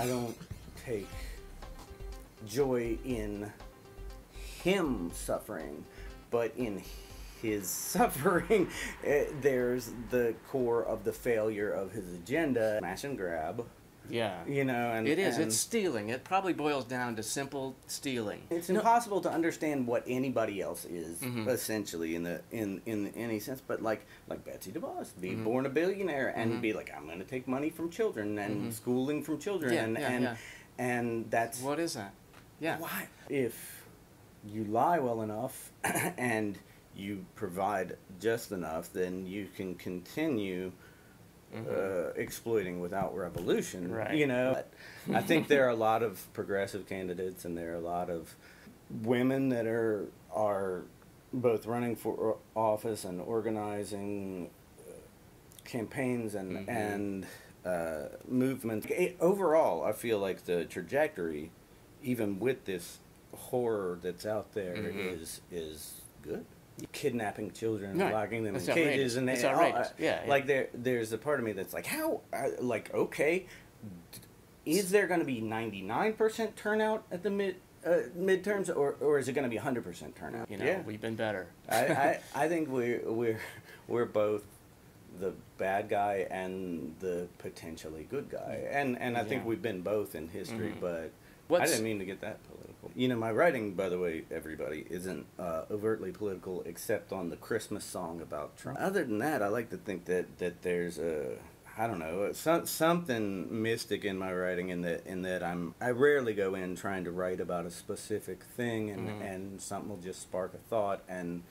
I don't take joy in him suffering, but in his suffering, there's the core of the failure of his agenda. Smash and grab. Yeah. You know, and it is. It's stealing. It probably boils down to simple stealing. It's impossible to understand what anybody else is, essentially, in any sense. But like Betsy DeVos, be born a billionaire and be like, I'm going to take money from children and schooling from children, and that's what is that? Yeah. Why? If you lie well enough and you provide just enough, then you can continue exploiting without revolution. Right. You know, I think there are a lot of progressive candidates, and there are a lot of women that are both running for office and organizing campaigns and movements. Overall, I feel like the trajectory, even with this horror that's out there, is good. Kidnapping children, locking them in cages, and it's outrageous. Like there's a part of me that's like, how? Like, okay, is there going to be 99% turnout at the midterms, or is it going to be 100% turnout? You know, we've been better. I think we're both the bad guy and the potentially good guy, and I think we've been both in history, but. I didn't mean to get that political. You know, my writing, by the way, everybody, isn't overtly political except on the Christmas song about Trump. Other than that, I like to think that there's I don't know, something mystic in my writing in that I rarely go in trying to write about a specific thing and something will just spark a thought, and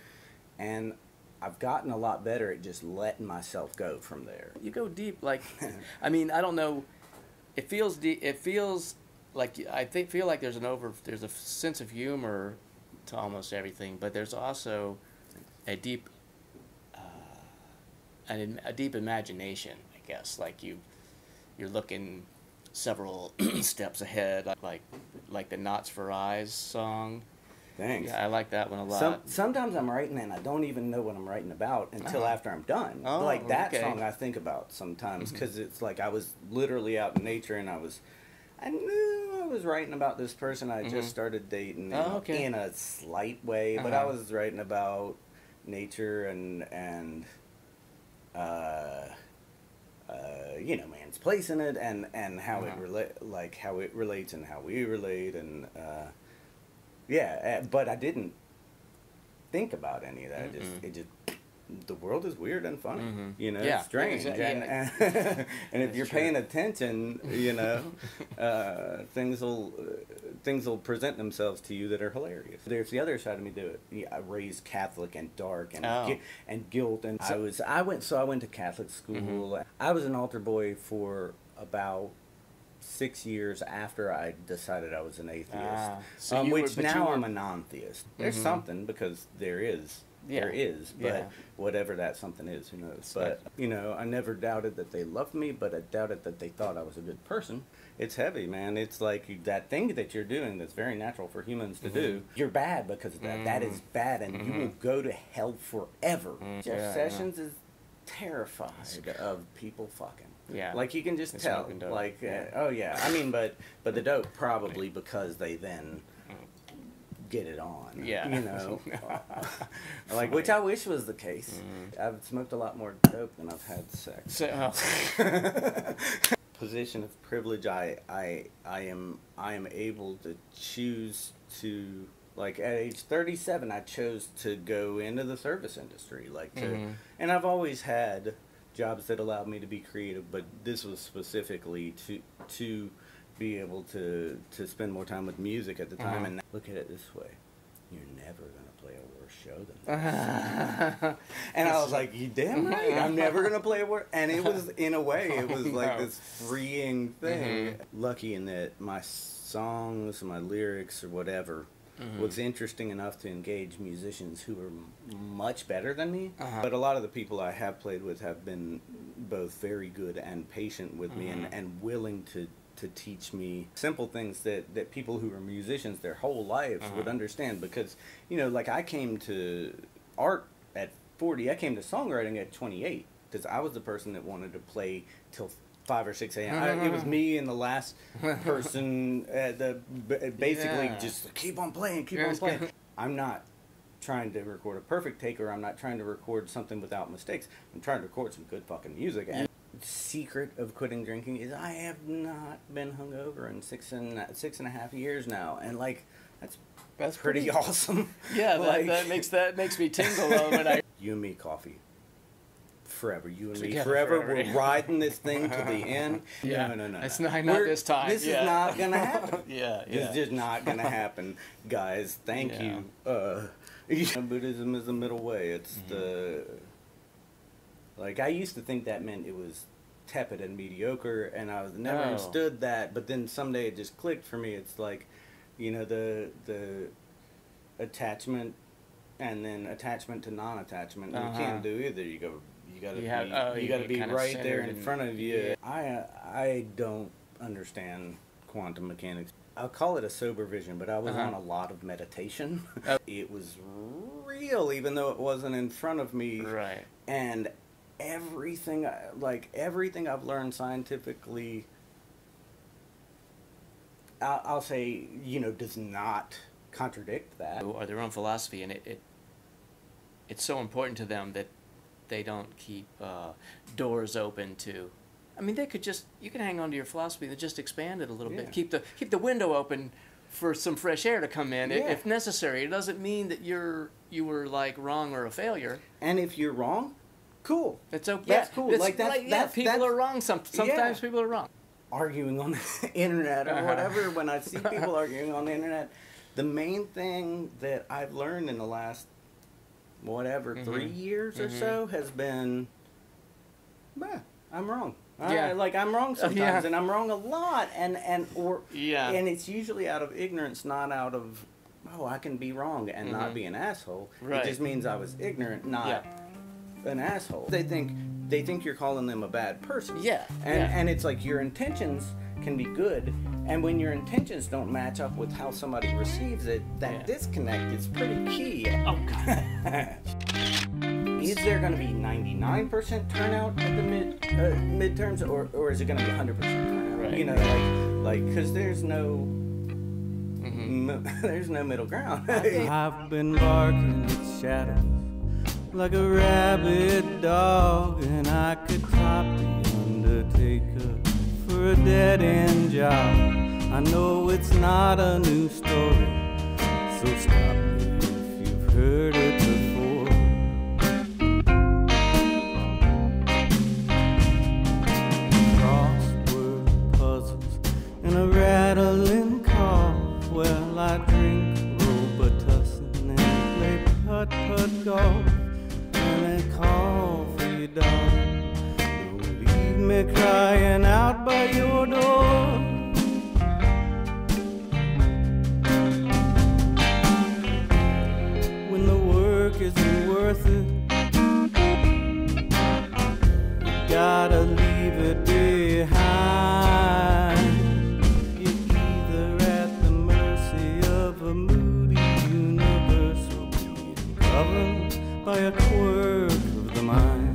I've gotten a lot better at just letting myself go from there. You go deep, like, I mean, I don't know, it feels deep, it feels... Like feel like there's a sense of humor to almost everything, but there's also a deep imagination, I guess. Like you're looking several steps ahead, like the Knots for Eyes song. Thanks. Yeah, I like that one a lot. Sometimes I'm writing and I don't even know what I'm writing about until after I'm done. Oh, like that song I think about sometimes because it's like I was literally out in nature and I knew I was writing about this person I just started dating in a slight way, but I was writing about nature and you know, man's place in it and how how it relates and how we relate and but I didn't think about any of that. The world is weird and funny, you know, it's strange. And if you're paying attention, you know, things will present themselves to you that are hilarious. There's the other side of me to it. Yeah, I raised Catholic and dark and guilt, and I went to Catholic school. I was an altar boy for about 6 years after I decided I was an atheist, I'm a non-theist. There's something because there is. There is, but whatever that something is, who knows? But, you know, I never doubted that they loved me, but I doubted that they thought I was a good person. It's heavy, man. It's like that thing that you're doing that's very natural for humans to do. You're bad because of that. That is bad, and you will go to hell forever. Jeff Sessions is terrified of people fucking. Yeah. Like, you can just tell. Like, I mean, but the dope probably because they then... get it on, you know, like, which I wish was the case. I've smoked a lot more dope than I've had sex. Position of privilege. I am able to choose to, like, at age 37, I chose to go into the service industry, like, and I've always had jobs that allowed me to be creative, but this was specifically to be able to spend more time with music at the time. And look at it this way, you're never going to play a worse show than this. And I was like, you damn right, I'm never going to play a worse. And it was, in a way, it was like this freeing thing. Lucky in that my songs, my lyrics, or whatever, was interesting enough to engage musicians who are much better than me. But a lot of the people I have played with have been both very good and patient with me and willing to teach me simple things that people who are musicians their whole lives would understand. Because, you know, like, I came to art at 40, I came to songwriting at 28, because I was the person that wanted to play till 5 or 6 a.m. It was me and the last person basically just keep on playing. I'm not trying to record a perfect take, or I'm not trying to record something without mistakes. I'm trying to record some good fucking music. And the secret of quitting drinking is I have not been hungover in 6.5 years now, and like that's pretty awesome. Yeah, like, that makes me tingle when I. You and me, coffee. Forever, you and me, forever. We're riding this thing to the end. Yeah. No. It's not this time. This is not gonna happen. It's just not gonna happen, guys. Thank you. Buddhism is the middle way. It's the like I used to think that meant it was tepid and mediocre, and I never understood that. But then someday it just clicked for me. It's like, you know, the attachment and then attachment to non-attachment. You can't do either. You gotta be right there in front of you. I don't understand quantum mechanics. I'll call it a sober vision, but I was on a lot of meditation. It was real, even though it wasn't in front of me. Right. And everything I've learned scientifically, I'll say, you know, does not contradict that. Or their own philosophy, and it's so important to them that they don't keep doors open to. I mean, you can hang on to your philosophy and just expand it a little bit. Keep the window open for some fresh air to come in if necessary. It doesn't mean that you were like wrong or a failure. And if you're wrong, cool. It's okay. That's cool. People are wrong. Sometimes people are wrong. Arguing on the internet or whatever. When I see people arguing on the internet, the main thing that I've learned in the last 3 years or so has been, I'm wrong. I'm wrong sometimes, and I'm wrong a lot, and it's usually out of ignorance, not out of, I can be wrong and not be an asshole. Right. It just means I was ignorant, not an asshole. They think you're calling them a bad person. Yeah. And it's like your intentions can be good, and when your intentions don't match up with how somebody receives it, that disconnect is pretty key. Oh God. Is there going to be 99% turnout at the midterms, or is it going to be 100% turnout? Right. You know, like because there's no there's no middle ground. I've been barking at shadows like a rabid dog, and I could top the undertaker for a dead-end job. I know it's not a new story, so stop me if you've heard it before. Crossword puzzles and a rattling cough. Well, I drink Robitussin and play putt-putt golf, and I call for you, darling. Don't leave me crying out by your door. When the work isn't worth it, you gotta leave it behind. You're either at the mercy of a moody universe, or being governed by a quirk of the mind.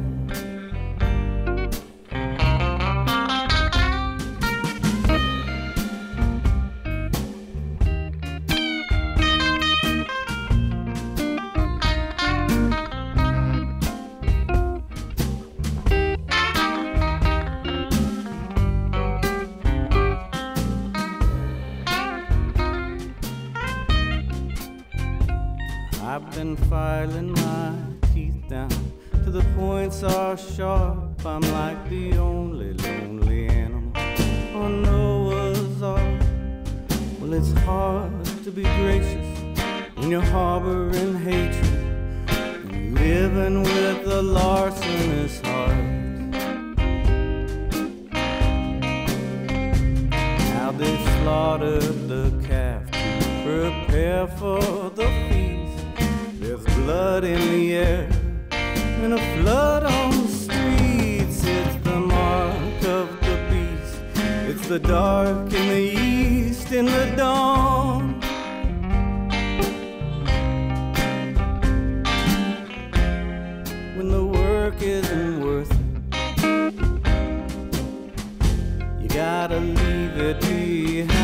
I've been filing my teeth down till the points are sharp. I'm like the only lonely animal on Noah's Ark. Well, it's hard to be gracious when you're harboring hatred and living with a larcenous heart. How they slaughtered the calf to prepare for the feast. There's blood in the air and a flood on the streets. It's the mark of the beast. It's the dark in the east in the dawn. When the work isn't worth it, gotta leave it behind.